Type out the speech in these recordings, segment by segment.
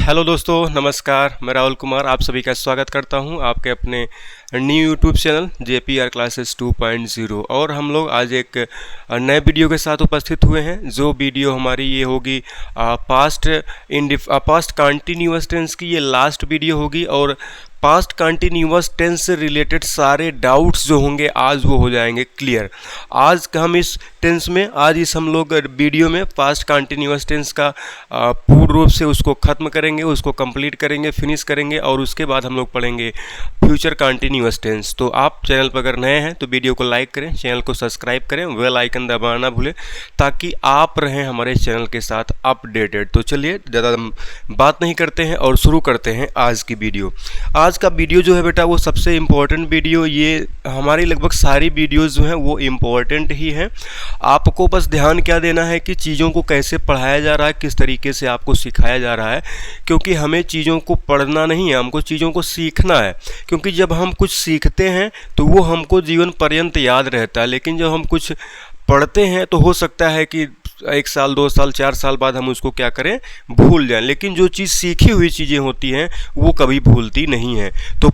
Hello दोस्तों, नमस्कार। मैं राहुल कुमार आप सभी का स्वागत करता हूं आपके अपने new YouTube channel JPR classes 2.0। और हम लोग आज एक नए वीडियो के साथ उपस्थित हुए हैं। जो वीडियो हमारी ये होगी पास्ट कंटिन्यूअस टेंस की ये लास्ट वीडियो होगी। और पास्ट कंटिन्यूअस टेंस से रिलेटेड सारे डाउट्स जो होंगे आज वो हो जाएंगे क्लियर। आज हम इस टेंस में हम लोग वीडियो में पास्ट कंटिन्यूअस टेंस का पूर्ण रूप से उसको ख़त्म करेंगे, उसको कंप्लीट करेंगे, फिनिश करेंगे। और उसके बाद हम लोग पढ़ेंगे फ्यूचर कंटिन्यूअस टेंस। तो आप चैनल पर अगर नए हैं तो वीडियो को लाइक करें, चैनल को सब्सक्राइब करें, बेल आइकन दबाना ना भूलें ताकि आप रहें हमारे चैनल के साथ अपडेटेड। तो चलिए ज़्यादा बात नहीं करते हैं और शुरू करते हैं आज की वीडियो। आज का वीडियो जो है बेटा वो सबसे इम्पोर्टेंट वीडियो, ये हमारी लगभग सारी वीडियोस जो हैं वो इम्पोर्टेंट ही हैं। आपको बस ध्यान क्या देना है कि चीज़ों को कैसे पढ़ाया जा रहा है, किस तरीके से आपको सिखाया जा रहा है। क्योंकि हमें चीज़ों को पढ़ना नहीं है, हमको चीज़ों को सीखना है। क्योंकि जब हम कुछ सीखते हैं तो वो हमको जीवन पर्यंत याद रहता है। लेकिन जब हम कुछ पढ़ते हैं तो हो सकता है कि 1 साल 2 साल 4 साल बाद हम उसको क्या करें, भूल जाएं। लेकिन जो चीज़ सीखी हुई चीज़ें होती हैं वो कभी भूलती नहीं हैं। तो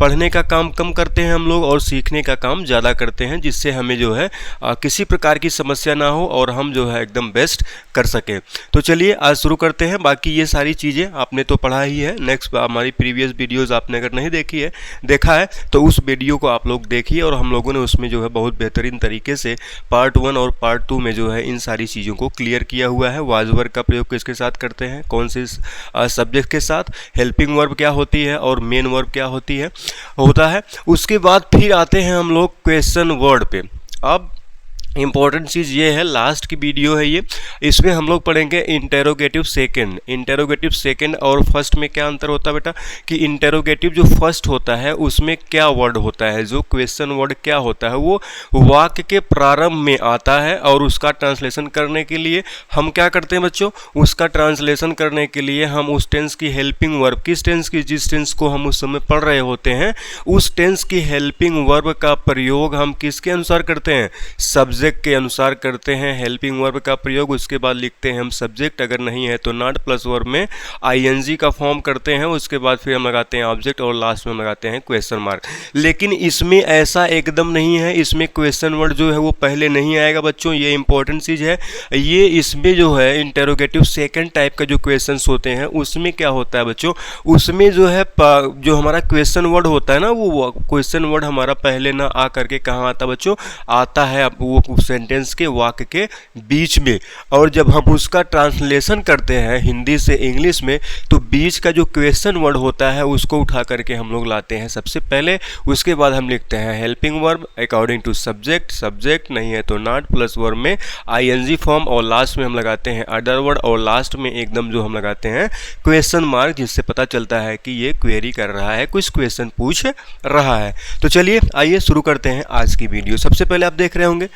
पढ़ने का काम कम करते हैं हम लोग और सीखने का काम ज़्यादा करते हैं, जिससे हमें जो है किसी प्रकार की समस्या ना हो और हम जो है एकदम बेस्ट कर सकें। तो चलिए आज शुरू करते हैं। बाकी ये सारी चीज़ें आपने तो पढ़ा ही है। नेक्स्ट हमारी प्रीवियस वीडियोज़ आपने अगर नहीं देखा है तो उस वीडियो को आप लोग देखिए। और हम लोगों ने उसमें जो है बहुत बेहतरीन तरीके से पार्ट 1 और पार्ट 2 में जो है इन सारी चीज़ों को क्लियर किया हुआ है। वाज वर्ब का प्रयोग किसके साथ करते हैं, कौन से सब्जेक्ट के साथ, हेल्पिंग वर्ब क्या होती है और मेन वर्ब क्या होता है। उसके बाद फिर आते हैं हम लोग क्वेश्चन वर्ड पे। अब इम्पॉर्टेंट चीज़ ये है, लास्ट की वीडियो है ये, इसमें हम लोग पढ़ेंगे इंटेरोगेटिव सेकंड और फर्स्ट में क्या अंतर होता है बेटा, कि इंटेरोगेटिव जो फर्स्ट होता है उसमें क्या वर्ड होता है, जो क्वेश्चन वर्ड क्या होता है वो वाक्य के प्रारंभ में आता है। और उसका ट्रांसलेशन करने के लिए हम क्या करते हैं बच्चों, उसका ट्रांसलेशन करने के लिए हम उस टेंस की हेल्पिंग वर्ब, किस टेंस की, जिस टेंस को हम उस समय पढ़ रहे होते हैं उस टेंस की हेल्पिंग वर्ब का प्रयोग हम किसके अनुसार करते हैं, सब्जेक्ट के अनुसार करते हैं हेल्पिंग वर्ब का प्रयोग। उसके बाद लिखते हैं हम सब्जेक्ट, अगर नहीं है तो नॉट प्लस वर्ब में ING का फॉर्म करते हैं। उसके बाद फिर हम लगाते हैं ऑब्जेक्ट और लास्ट में हम लगाते हैं क्वेश्चन मार्क। लेकिन इसमें ऐसा एकदम नहीं है, इसमें क्वेश्चन वर्ड जो है वो पहले नहीं आएगा बच्चों, ये इंपॉर्टेंट चीज़ है। ये इसमें जो है इंटेरोगेटिव सेकंड टाइप का जो क्वेश्चंस होते हैं उसमें क्या होता है बच्चों, उसमें जो है जो हमारा क्वेश्चन वर्ड होता है ना, वो क्वेश्चन वर्ड हमारा पहले ना आ करके कहाँ आता बच्चों, आता है वो सेंटेंस के वाक्य के बीच में। और जब हम उसका ट्रांसलेशन करते हैं हिंदी से इंग्लिश में तो बीच का जो क्वेश्चन वर्ड होता है उसको उठा करके हम लोग लाते हैं सबसे पहले। उसके बाद हम लिखते हैं helping verb according to subject नहीं है तो नॉट प्लस वर्ब में ING फॉर्म और लास्ट में हम लगाते हैं अदर वर्ड और लास्ट में एकदम जो हम लगाते हैं क्वेश्चन मार्क, जिससे पता चलता है कि ये क्वेरी कर रहा है, कुछ क्वेश्चन पूछ रहा है। तो चलिए आइए शुरू करते हैं आज की वीडियो। सबसे पहले आप देख रहे होंगे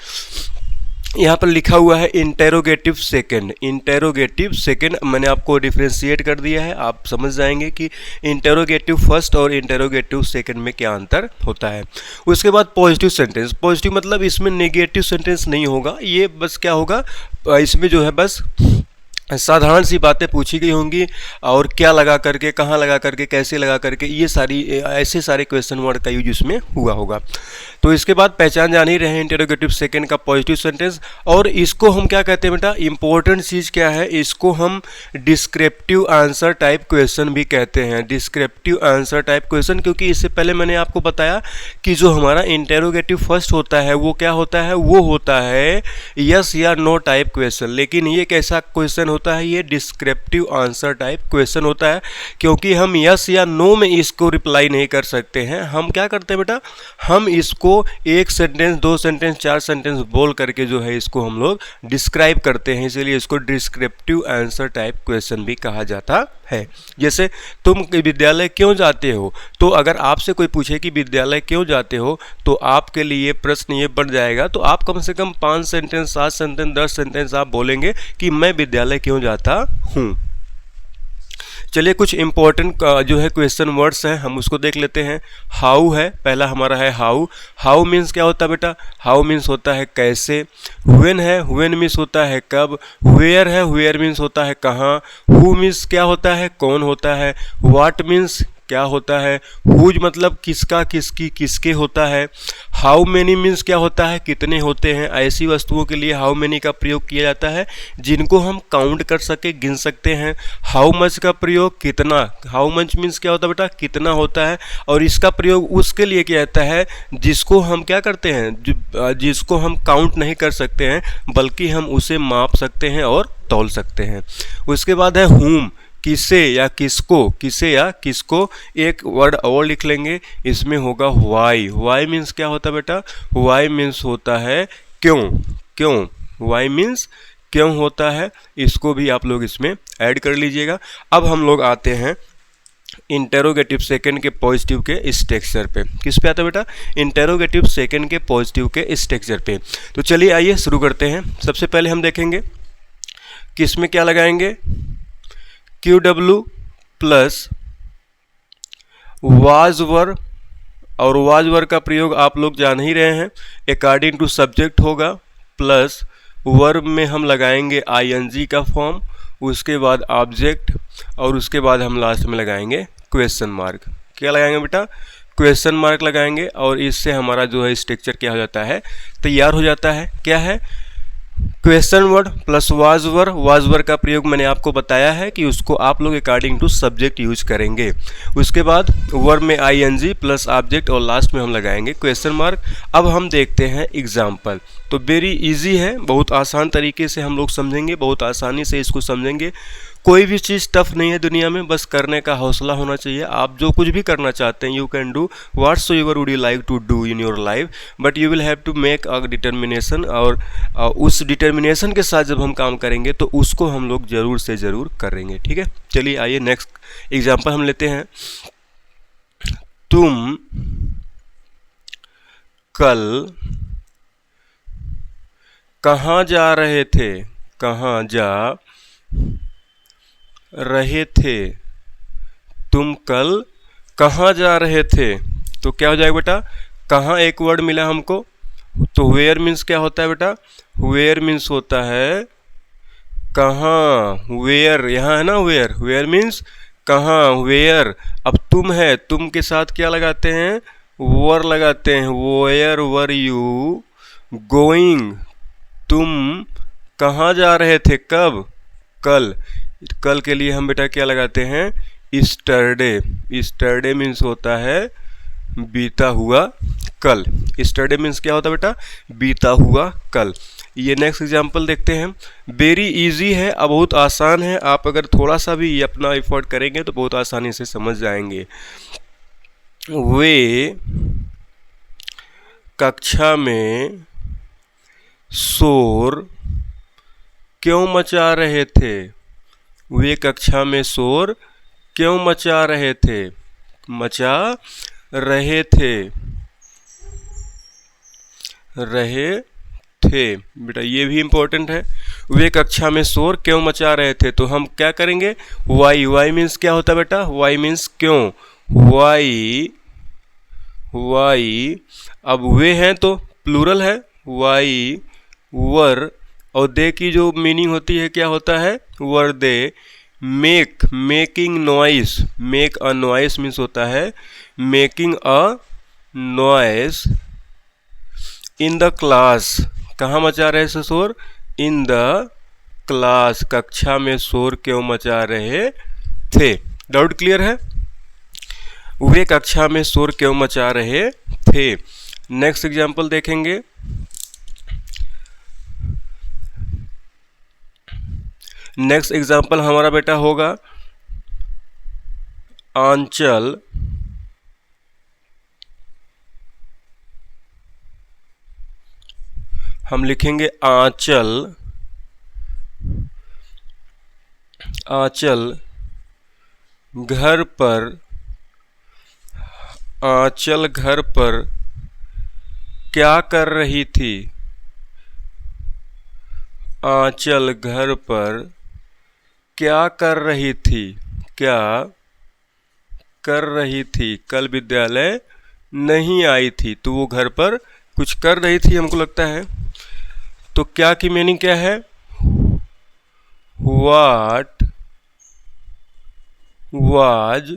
यहाँ पर लिखा हुआ है इंटेरोगेटिव सेकंड मैंने आपको डिफ्रेंशिएट कर दिया है। आप समझ जाएंगे कि इंटेरोगेटिव फर्स्ट और इंटेरोगेटिव सेकंड में क्या अंतर होता है। उसके बाद पॉजिटिव सेंटेंस, पॉजिटिव मतलब इसमें नेगेटिव सेंटेंस नहीं होगा, ये बस क्या होगा, इसमें जो है बस साधारण सी बातें पूछी गई होंगी और क्या लगा करके, कहाँ लगा करके, कैसे लगा करके, ये सारी ऐसे सारे क्वेश्चन वर्ड का यूज इसमें हुआ होगा। तो इसके बाद पहचान जान ही रहे हैं इंटेरोगेटिव सेकंड का पॉजिटिव सेंटेंस। और इसको हम क्या कहते हैं बेटा, इंपॉर्टेंट चीज़ क्या है, इसको हम डिस्क्रिप्टिव आंसर टाइप क्वेश्चन भी कहते हैं, डिस्क्रिप्टिव आंसर टाइप क्वेश्चन। क्योंकि इससे पहले मैंने आपको बताया कि जो हमारा इंटेरोगेटिव फर्स्ट होता है वो क्या होता है, वो होता है यस या नो टाइप क्वेश्चन। लेकिन ये कैसा क्वेश्चन होता है, ये डिस्क्रिप्टिव आंसर टाइप क्वेश्चन होता है। क्योंकि हम यस या नो में इसको रिप्लाई नहीं कर सकते हैं, हम क्या करते हैं बेटा, हम इसको 1 सेंटेंस 2 सेंटेंस 4 सेंटेंस बोल करके जो है इसको हम लोग डिस्क्राइब करते हैं, इसीलिए इसको डिस्क्रिप्टिव आंसर टाइप क्वेश्चन भी कहा जाता है। जैसे तुम विद्यालय क्यों जाते हो, तो अगर आपसे कोई पूछे कि विद्यालय क्यों जाते हो तो आपके लिए प्रश्न ये बन जाएगा, तो आप कम से कम 5 सेंटेंस 7 सेंटेंस 10 सेंटेंस आप बोलेंगे कि मैं विद्यालय क्यों जाता हूँ। चलिए कुछ इंपॉर्टेंट जो है क्वेश्चन वर्ड्स हैं हम उसको देख लेते हैं। हाउ है, पहला हमारा है हाउ। हाउ मीन्स क्या होता है बेटा? हाउ मीन्स होता है कैसे। व्हेन है, व्हेन मीन्स होता है कब। वेयर है, वेयर मीन्स होता है कहाँ। हु मीन्स क्या होता है, कौन होता है। व्हाट मीन्स क्या होता है। हुज मतलब किसका, किसकी, किसके होता है। हाउ मेनी मीन्स क्या होता है, कितने होते हैं। ऐसी वस्तुओं के लिए हाउ मेनी का प्रयोग किया जाता है जिनको हम काउंट कर सके, गिन सकते हैं। हाउ मच का प्रयोग कितना। हाउ मच मीन्स क्या होता है बेटा, कितना होता है। और इसका प्रयोग उसके लिए किया जाता है जिसको हम क्या करते हैं, जिसको हम काउंट नहीं कर सकते हैं बल्कि हम उसे माप सकते हैं और तौल सकते हैं। उसके बाद है हुम, किसे या किसको, किसे या किसको। एक वर्ड और लिख लेंगे, इसमें होगा वाई। वाई मीन्स क्या होता है बेटा? वाई मीन्स होता है क्यों, क्यों। वाई मीन्स क्यों होता है, इसको भी आप लोग इसमें ऐड कर लीजिएगा। अब हम लोग आते हैं इंटेरोगेटिव सेकंड के पॉजिटिव के स्ट्रक्चर पे। किस पे आता है बेटा? इंटेरोगेटिव सेकंड के पॉजिटिव के स्ट्रक्चर पे। तो चलिए आइए शुरू करते हैं। सबसे पहले हम देखेंगे किस में क्या लगाएंगे। QW प्लस वाज वर, और वाज वर का प्रयोग आप लोग जान ही रहे हैं, अकॉर्डिंग टू सब्जेक्ट होगा। प्लस वर्ब में हम लगाएंगे ING का फॉर्म, उसके बाद ऑब्जेक्ट, और उसके बाद हम लास्ट में लगाएंगे क्वेश्चन मार्क। क्या लगाएंगे बेटा? क्वेश्चन मार्क लगाएंगे। और इससे हमारा जो है स्ट्रक्चर क्या हो जाता है, तैयार हो जाता है। क्या है? क्वेश्चन वर्ड प्लस वाज वर का प्रयोग मैंने आपको बताया है कि उसको आप लोग अकॉर्डिंग टू सब्जेक्ट यूज करेंगे। उसके बाद वर्ब में ING प्लस ऑब्जेक्ट, और लास्ट में हम लगाएंगे क्वेश्चन मार्क। अब हम देखते हैं एग्जाम्पल। तो वेरी इजी है, बहुत आसान तरीके से हम लोग समझेंगे, बहुत आसानी से इसको समझेंगे। कोई भी चीज़ टफ नहीं है दुनिया में, बस करने का हौसला होना चाहिए। आप जो कुछ भी करना चाहते हैं, you can do whatsoever would you like to do in your life, but you will have to make a determination. और उस डिटर्मिनेशन के साथ जब हम काम करेंगे तो उसको हम लोग ज़रूर से ज़रूर करेंगे। ठीक है, चलिए आइए नेक्स्ट एग्जाम्पल हम लेते हैं। तुम कल कहाँ जा रहे थे, कहाँ जा रहे थे। तुम कल कहाँ जा रहे थे, तो क्या हो जाएगा बेटा? कहाँ एक वर्ड मिला हमको, तो वेयर मीन्स क्या होता है बेटा? वेयर मीन्स होता है कहाँ। वेयर यहाँ है ना, वेयर, वेयर मीन्स कहाँ, वेयर। अब तुम है, तुम के साथ क्या लगाते हैं? वर लगाते हैं। Where were you going. तुम कहाँ जा रहे थे, कब, कल। कल के लिए हम बेटा क्या लगाते हैं? ईस्टरडे। ईस्टरडे मीन्स होता है बीता हुआ कल। ईस्टरडे मीन्स क्या होता है बेटा? बीता हुआ कल। ये नेक्स्ट एग्जांपल देखते हैं। वेरी इजी है, अब बहुत आसान है। आप अगर थोड़ा सा भी अपना एफर्ट करेंगे तो बहुत आसानी से समझ जाएंगे। वे कक्षा में शोर क्यों मचा रहे थे। वे कक्षा में शोर क्यों मचा रहे थे, मचा रहे थे, रहे थे। बेटा ये भी इंपॉर्टेंट है। वे कक्षा में शोर क्यों मचा रहे थे, तो हम क्या करेंगे? वाई। वाई मीन्स क्या होता है बेटा? वाई मीन्स क्यों। Why, why. अब वे हैं तो प्लूरल है, वाई वर, और दे की जो मीनिंग होती है क्या होता है? Were they. Make, making noise. Make a noise means होता है making a noise in the class. कहाँ मचा रहे थे शोर? In the class. कक्षा में शोर क्यों मचा रहे थे। डाउट क्लियर है? वे कक्षा में शोर क्यों मचा रहे थे। नेक्स्ट एग्जाम्पल देखेंगे। नेक्स्ट एग्जाम्पल हमारा बेटा होगा आंचल हम लिखेंगे आंचल, आंचल घर पर, आंचल घर पर क्या कर रही थी। आंचल घर पर क्या कर रही थी, क्या कर रही थी? कल विद्यालय नहीं आई थी, तो वो घर पर कुछ कर रही थी हमको लगता है। तो क्या की मीनिंग क्या है? What was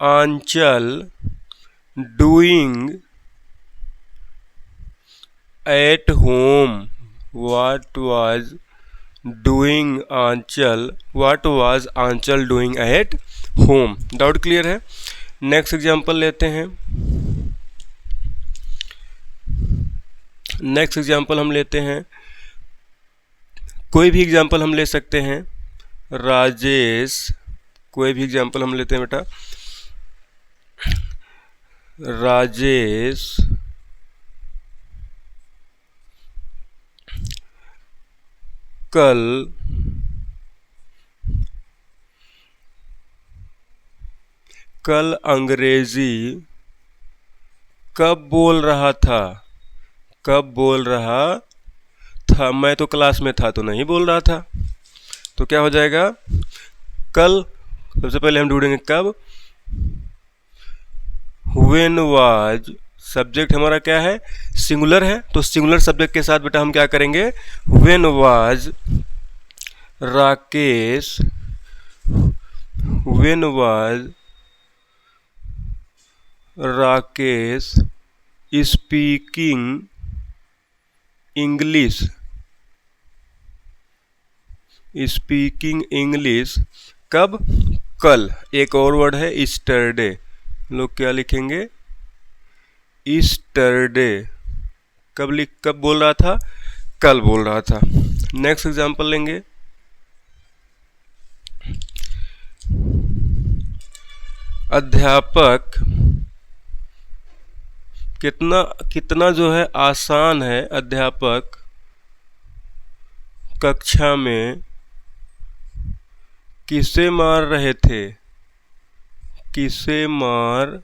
Aanchal doing at home? What was Aanchal doing at home? Doubt clear है? नेक्स्ट एग्जाम्पल लेते हैं। नेक्स्ट एग्जाम्पल हम लेते हैं, कोई भी एग्जाम्पल हम ले सकते हैं। राजेश, कोई भी एग्जाम्पल हम लेते हैं बेटा। राजेश कल अंग्रेजी कब बोल रहा था? कब बोल रहा था? मैं तो क्लास में था तो नहीं बोल रहा था। तो क्या हो जाएगा? कल, सबसे पहले हम ढूंढेंगे कब। व्हेन वाज, सब्जेक्ट हमारा क्या है? सिंगुलर है, तो सिंगुलर सब्जेक्ट के साथ बेटा हम क्या करेंगे? When was Rakesh, when was Rakesh speaking English, कब? कल। एक और वर्ड है ईस्टरडे, लोग क्या लिखेंगे? ईस्टरडे। कब बोल रहा था? कल बोल रहा था। नेक्स्ट एग्जांपल लेंगे। अध्यापक, कितना जो है आसान है। अध्यापक कक्षा में किसे मार रहे थे? किसे मार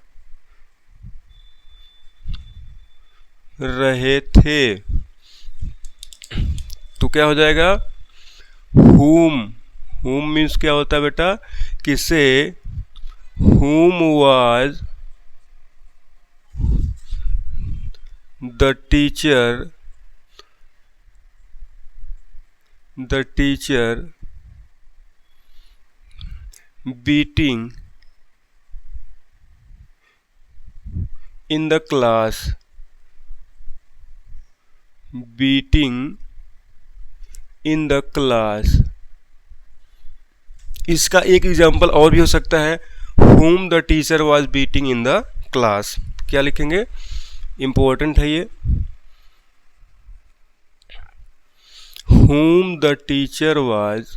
रहे थे? तो क्या हो जाएगा? whom मीन्स क्या होता है बेटा? किसे। whom was the teacher beating in the class? इसका एक एग्जाम्पल और भी हो सकता है, whom the teacher was beating in the class। क्या लिखेंगे? इंपॉर्टेंट है ये। whom the teacher was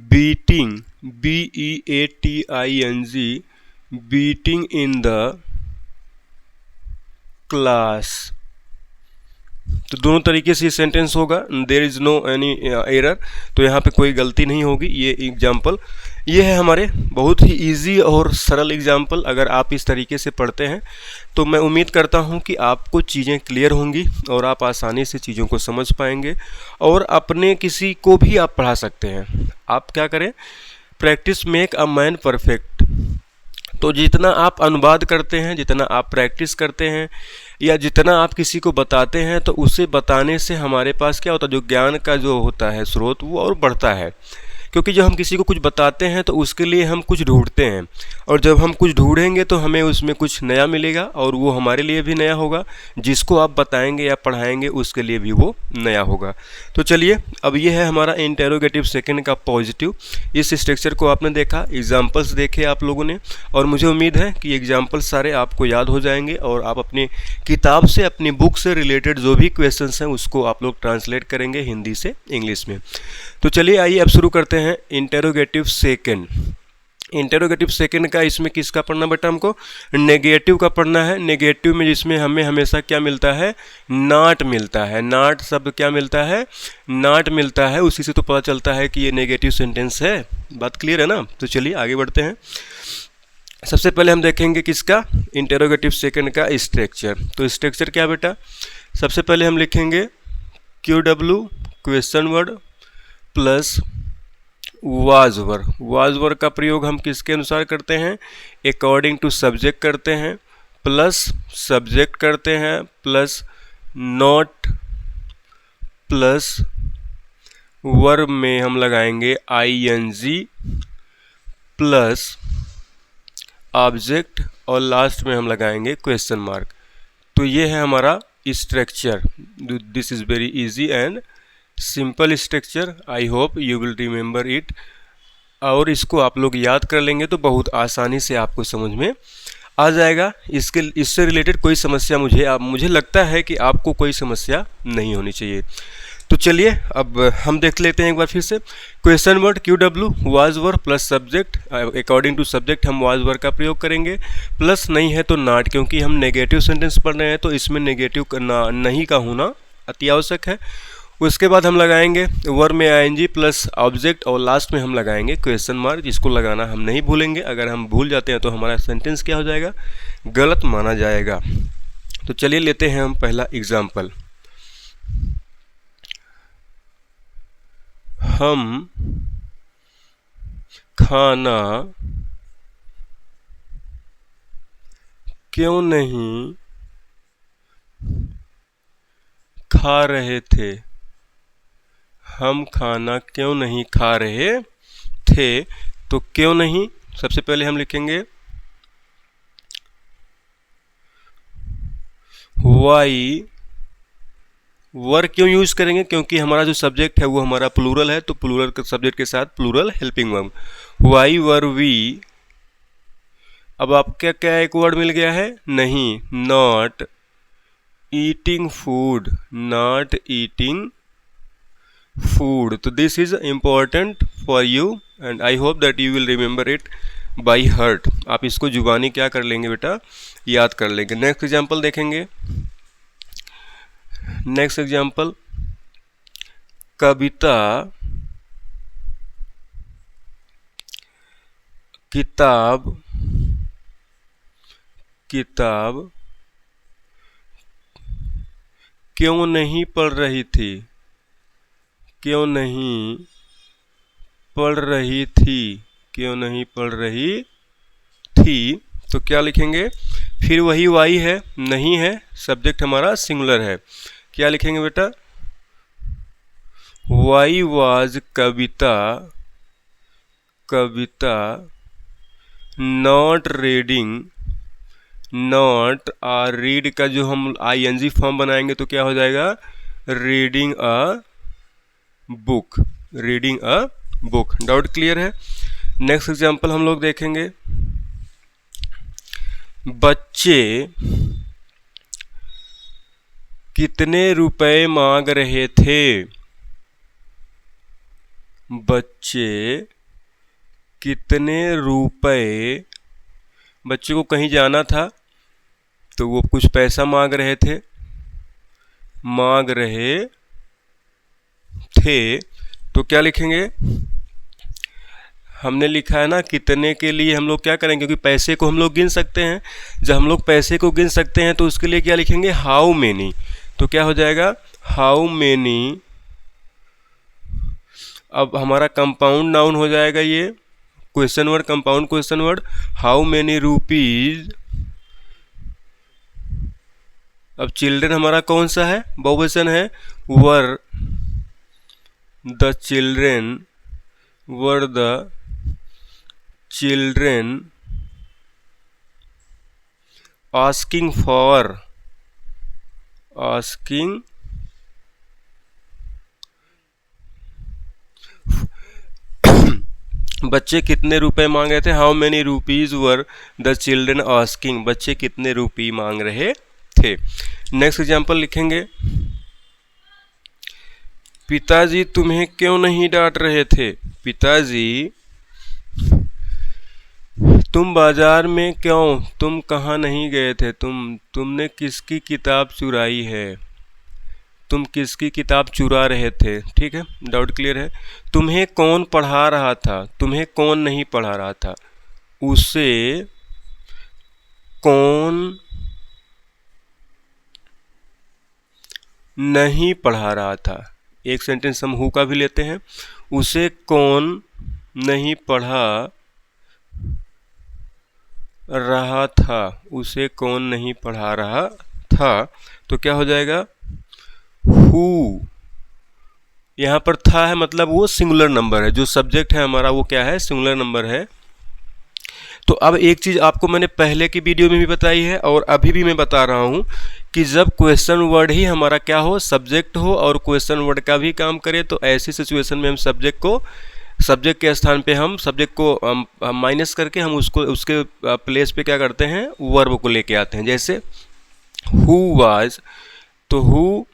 beating, beating, beating in the class। तो दोनों तरीके से ये सेंटेंस होगा, there is no any error, तो यहाँ पे कोई गलती नहीं होगी। ये एग्जाम्पल, ये है हमारे बहुत ही इजी और सरल एग्जाम्पल। अगर आप इस तरीके से पढ़ते हैं तो मैं उम्मीद करता हूँ कि आपको चीज़ें क्लियर होंगी और आप आसानी से चीज़ों को समझ पाएंगे और अपने किसी को भी आप पढ़ा सकते हैं। आप क्या करें? Practice make a man perfect. तो जितना आप अनुवाद करते हैं, जितना आप प्रैक्टिस करते हैं, या जितना आप किसी को बताते हैं, तो उसे बताने से हमारे पास क्या होता है? जो ज्ञान का जो होता है स्रोत, वो और बढ़ता है। क्योंकि जब हम किसी को कुछ बताते हैं तो उसके लिए हम कुछ ढूंढते हैं, और जब हम कुछ ढूंढेंगे तो हमें उसमें कुछ नया मिलेगा और वो हमारे लिए भी नया होगा, जिसको आप बताएंगे या पढ़ाएंगे उसके लिए भी वो नया होगा। तो चलिए, अब ये है हमारा इंटेरोगेटिव सेकंड का पॉजिटिव। इस स्ट्रक्चर को आपने देखा, एग्जाम्पल्स देखे आप लोगों ने, और मुझे उम्मीद है कि एग्जाम्पल्स सारे आपको याद हो जाएंगे और आप अपनी किताब से, अपनी बुक से रिलेटेड जो भी क्वेश्चंस हैं उसको आप लोग ट्रांसलेट करेंगे हिंदी से इंग्लिश में। तो चलिए आइए अब शुरू करते हैं इंटेरोगेटिव सेकंड। इंटेरोगेटिव सेकंड का इसमें किसका पढ़ना बेटा? हमको नेगेटिव का पढ़ना है। नेगेटिव में जिसमें हमें हमेशा क्या मिलता है? नॉट मिलता है। नॉट शब्द क्या मिलता है? नॉट मिलता है। उसी से तो पता चलता है कि ये नेगेटिव सेंटेंस है। बात क्लियर है ना? तो चलिए आगे बढ़ते हैं। सबसे पहले हम देखेंगे किसका, इंटेरोगेटिव सेकंड का स्ट्रक्चर। तो स्ट्रक्चर क्या बेटा, सबसे पहले हम लिखेंगे QW question word plus was word. Was word का प्रयोग हम किसके अनुसार करते हैं, अकॉर्डिंग टू सब्जेक्ट करते हैं, प्लस सब्जेक्ट करते हैं, प्लस नॉट, प्लस वर्ब में हम लगाएंगे ING, प्लस ऑब्जेक्ट, और लास्ट में हम लगाएंगे क्वेश्चन मार्क। तो ये है हमारा structure. This is very easy and simple structure, I hope you will remember it. और इसको आप लोग याद कर लेंगे तो बहुत आसानी से आपको समझ में आ जाएगा। इससे रिलेटेड कोई समस्या मुझे लगता है कि आपको कोई समस्या नहीं होनी चाहिए। तो चलिए अब हम देख लेते हैं एक बार फिर से। Question word QW was word plus subject, according to subject हम वाज वर्ड का प्रयोग करेंगे, प्लस नहीं है तो नॉट, क्योंकि हम नेगेटिव सेंटेंस पढ़ रहे हैं तो इसमें नेगेटिव नहीं का होना अति आवश्यक है। उसके बाद हम लगाएंगे वर्ब में ING प्लस ऑब्जेक्ट, और लास्ट में हम लगाएंगे क्वेश्चन मार्क, जिसको लगाना हम नहीं भूलेंगे। अगर हम भूल जाते हैं तो हमारा सेंटेंस क्या हो जाएगा, गलत माना जाएगा। तो चलिए लेते हैं हम पहला एग्जाम्पल। हम खाना क्यों नहीं खा रहे थे, हम खाना क्यों नहीं खा रहे थे। तो क्यों नहीं, सबसे पहले हम लिखेंगे वाई। वर्ब क्यों यूज करेंगे, क्योंकि हमारा जो सब्जेक्ट है वो हमारा प्लूरल है, तो प्लूरल के सब्जेक्ट के साथ plural helping verb. Why were we. अब आपका क्या एक वर्ड मिल गया है, नहीं, not eating food, not eating food. तो this is important for you and I hope that you will remember it by heart. आप इसको जुबानी क्या कर लेंगे बेटा, याद कर लेंगे। नेक्स्ट एग्जाम्पल देखेंगे। नेक्स्ट एग्जाम्पल, कविता किताब क्यों नहीं पढ़ रही थी, क्यों नहीं पढ़ रही थी, क्यों नहीं पढ़ रही थी। तो क्या लिखेंगे, फिर वही वाई है, नहीं है, सब्जेक्ट हमारा सिंगुलर है। क्या लिखेंगे बेटा, why was Kavita not reading, not read का जो हम ING फॉर्म बनाएंगे तो क्या हो जाएगा, reading a book, reading a book. Doubt clear है। नेक्स्ट एग्जाम्पल हम लोग देखेंगे। बच्चे कितने रुपए मांग रहे थे, बच्चे कितने रुपए, बच्चे को कहीं जाना था तो वो कुछ पैसा मांग रहे थे, तो क्या लिखेंगे, हमने लिखा है ना कितने के लिए हम लोग क्या करेंगे, क्योंकि पैसे को हम लोग गिन सकते हैं। जब हम लोग पैसे को गिन सकते हैं तो उसके लिए क्या लिखेंगे, हाउ मेनी। तो क्या हो जाएगा, हाउ मेनी। अब हमारा कंपाउंड नाउन हो जाएगा ये, question word, compound question word. How many rupees. अब चिल्ड्रन हमारा कौन सा है, बहुवचन है, were the children, were the children asking for, asking बच्चे कितने रुपए मांग रहे थे, how many rupees were the children asking, बच्चे कितने रुपये मांग रहे थे। नेक्स्ट एग्जाम्पल लिखेंगे, पिताजी तुम्हें क्यों नहीं डांट रहे थे, पिताजी तुम बाजार में क्यों, तुम कहाँ नहीं गए थे, तुमने किसकी किताब चुराई है, तुम किसकी किताब चुरा रहे थे। ठीक है, डाउट क्लियर है। तुम्हें कौन पढ़ा रहा था, तुम्हें कौन नहीं पढ़ा रहा था, उसे कौन नहीं पढ़ा रहा था। एक सेंटेंस हम हु का भी लेते हैं, उसे कौन नहीं पढ़ा रहा था, उसे कौन नहीं पढ़ा रहा था, तो क्या हो जाएगा हु। यहाँ पर था है मतलब वो सिंगुलर नंबर है, जो सब्जेक्ट है हमारा वो क्या है, सिंगुलर नंबर है। तो अब एक चीज़ आपको मैंने पहले की वीडियो में भी बताई है और अभी भी मैं बता रहा हूँ कि जब क्वेश्चन वर्ड ही हमारा क्या हो, सब्जेक्ट हो और क्वेश्चन वर्ड का भी काम करे, तो ऐसी सिचुएशन में हम सब्जेक्ट के स्थान पे हम सब्जेक्ट को माइनस करके हम उसके प्लेस पे क्या करते हैं, वर्ब को लेके आते हैं। जैसे हु वाज, तो हु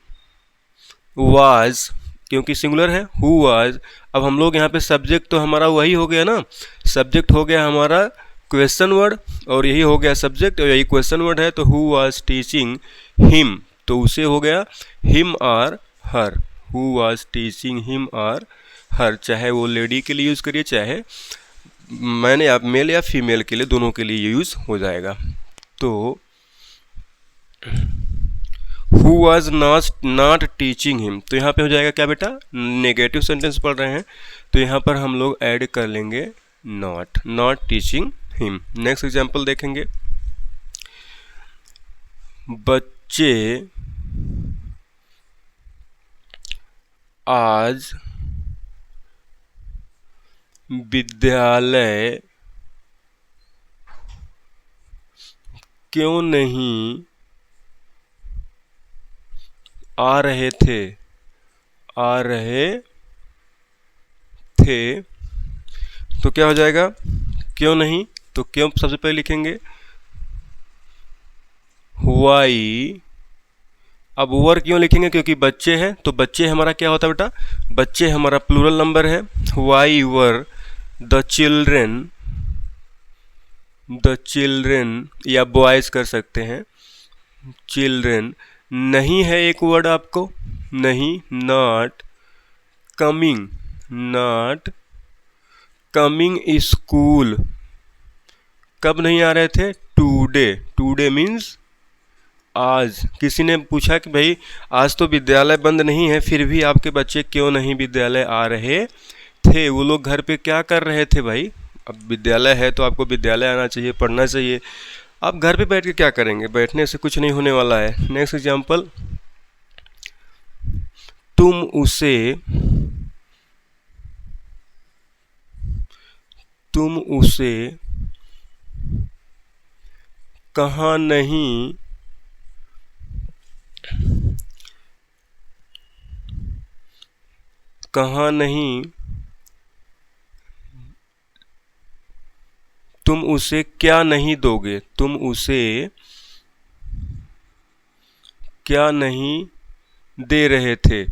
वाज क्योंकि सिंगुलर है, हु वाज। अब हम लोग यहाँ पे सब्जेक्ट तो हमारा वही हो गया ना, सब्जेक्ट हो गया हमारा क्वेश्चन वर्ड और यही हो गया सब्जेक्ट और यही क्वेश्चन वर्ड है। तो हु वाज टीचिंग हिम, तो उसे हो गया him or her, who was teaching him or her. चाहे वो लेडी के लिए यूज़ करिए, चाहे मैंने आप मेल या फीमेल के लिए, दोनों के लिए यूज़ हो जाएगा। तो who was not teaching him, तो यहाँ पे हो जाएगा क्या बेटा, नेगेटिव सेंटेंस पढ़ रहे हैं तो यहाँ पर हम लोग ऐड कर लेंगे not teaching him. Next example देखेंगे, बच्चे आज विद्यालय क्यों नहीं आ रहे थे, तो क्या हो जाएगा, क्यों नहीं, तो क्यों सबसे पहले लिखेंगे वाई। अब वर क्यों लिखेंगे, क्योंकि बच्चे हैं, तो बच्चे हमारा क्या होता है बेटा, बच्चे हमारा प्लूरल नंबर है। वाई वर द चिल्ड्रेन या बॉयज कर सकते हैं, चिल्ड्रेन। नहीं है एक वर्ड आपको, नहीं, नॉट कमिंग स्कूल, कब नहीं आ रहे थे, टूडे मीन्स आज। किसी ने पूछा कि भाई आज तो विद्यालय बंद नहीं है, फिर भी आपके बच्चे क्यों नहीं विद्यालय आ रहे थे। वो लोग घर पे क्या कर रहे थे भाई, अब विद्यालय है तो आपको विद्यालय आना चाहिए, पढ़ना चाहिए। आप घर पे बैठ के क्या करेंगे, बैठने से कुछ नहीं होने वाला है। नेक्स्ट एग्जाम्पल, तुम उसे कहाँ नहीं तुम उसे क्या नहीं दोगे, तुम उसे क्या नहीं दे रहे थे,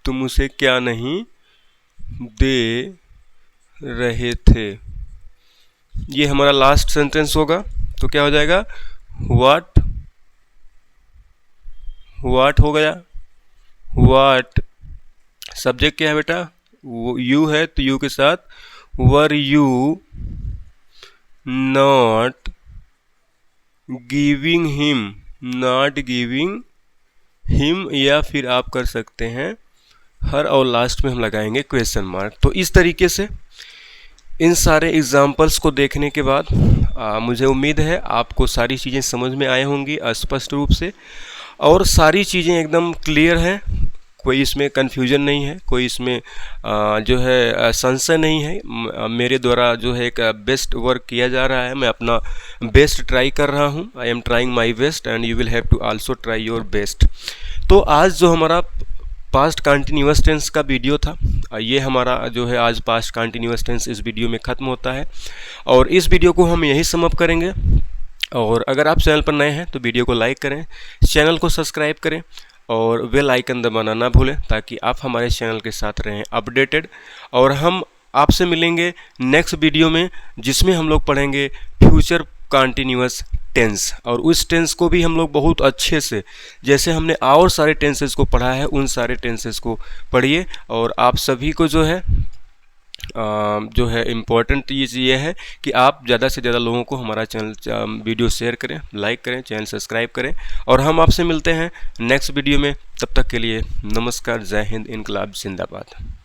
तुम उसे क्या नहीं दे रहे थे। ये हमारा लास्ट सेंटेंस होगा, तो क्या हो जाएगा, व्हाट हो गया, व्हाट। सब्जेक्ट क्या है बेटा, यू है, तो यू के साथ were you not giving him, या फिर आप कर सकते हैं हर, और लास्ट में हम लगाएंगे क्वेश्चन मार्क। तो इस तरीके से इन सारे एग्जाम्पल्स को देखने के बाद मुझे उम्मीद है आपको सारी चीज़ें समझ में आए होंगी स्पष्ट रूप से, और सारी चीज़ें एकदम क्लियर हैं, कोई इसमें कन्फ्यूजन नहीं है, कोई इसमें जो है संशय नहीं है। मेरे द्वारा जो है एक बेस्ट वर्क किया जा रहा है, मैं अपना बेस्ट ट्राई कर रहा हूँ। I am trying my best and you will have to also try your best. तो आज जो हमारा पास्ट कंटिन्यूअस टेंस का वीडियो था, ये हमारा जो है आज पास्ट कंटिन्यूअस टेंस इस वीडियो में ख़त्म होता है, और इस वीडियो को हम यही सम अप करेंगे। और अगर आप चैनल पर नए हैं तो वीडियो को लाइक करें, चैनल को सब्सक्राइब करें और बेल आइकन दबाना ना भूलें, ताकि आप हमारे चैनल के साथ रहें अपडेटेड। और हम आपसे मिलेंगे नेक्स्ट वीडियो में, जिसमें हम लोग पढ़ेंगे फ्यूचर कंटिन्यूअस टेंस, और उस टेंस को भी हम लोग बहुत अच्छे से, जैसे हमने और सारे टेंसेस को पढ़ा है, उन सारे टेंसेस को पढ़िए। और आप सभी को जो है जो है इम्पोर्टेंट चीज़ ये है कि आप ज़्यादा से ज़्यादा लोगों को हमारा चैनल वीडियो शेयर करें, लाइक करें, चैनल सब्सक्राइब करें। और हम आपसे मिलते हैं नेक्स्ट वीडियो में। तब तक के लिए नमस्कार, जय हिंद, इनकलाब जिंदाबाद।